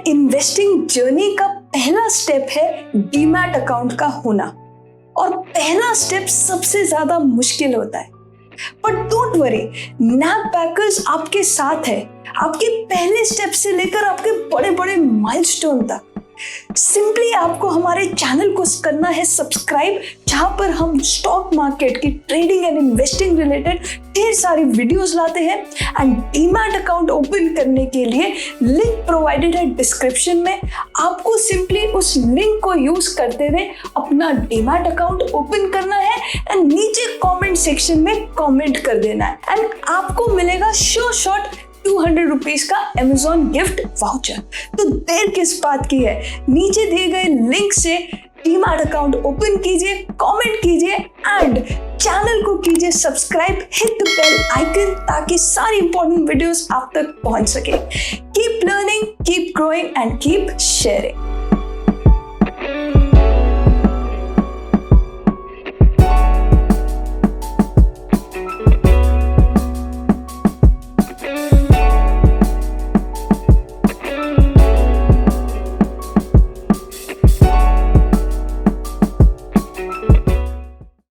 Investing journey का पहला step है डीमैट अकाउंट का होना, और पहला स्टेप सबसे ज्यादा मुश्किल होता है। बट डोंट वरी, नैक बैकर्स आपके साथ है, आपके पहले स्टेप से लेकर आपके बड़े बड़े माइलस्टोन तक। सिंपली आपको हमारे चैनल को करना है सब्सक्राइब, जहां पर हम स्टॉक मार्केट की ट्रेडिंग एंड इन्वेस्टिंग रिलेटेड ढेर सारी वीडियोस लाते हैं। एंड डीमैट अकाउंट ओपन करने के लिए लिंक प्रोवाइडेड है डिस्क्रिप्शन में। आपको सिंपली उस लिंक को यूज करते हुए अपना डीमैट अकाउंट ओपन करना है एंड नीचे कमेंट सेक्शन में कमेंट कर देना है एंड आपको मिलेगा शॉर्ट 200 रुपीज का Amazon गिफ्ट वाउचर। तो देर किस बात की है, नीचे दिए गए लिंक से डीमैट अकाउंट ओपन कीजिए, कमेंट कीजिए एंड चैनल को कीजिए subscribe, hit the bell icon ताकि सारी इंपॉर्टेंट वीडियोस आप तक पहुंच सके। Keep learning, keep growing and keep sharing.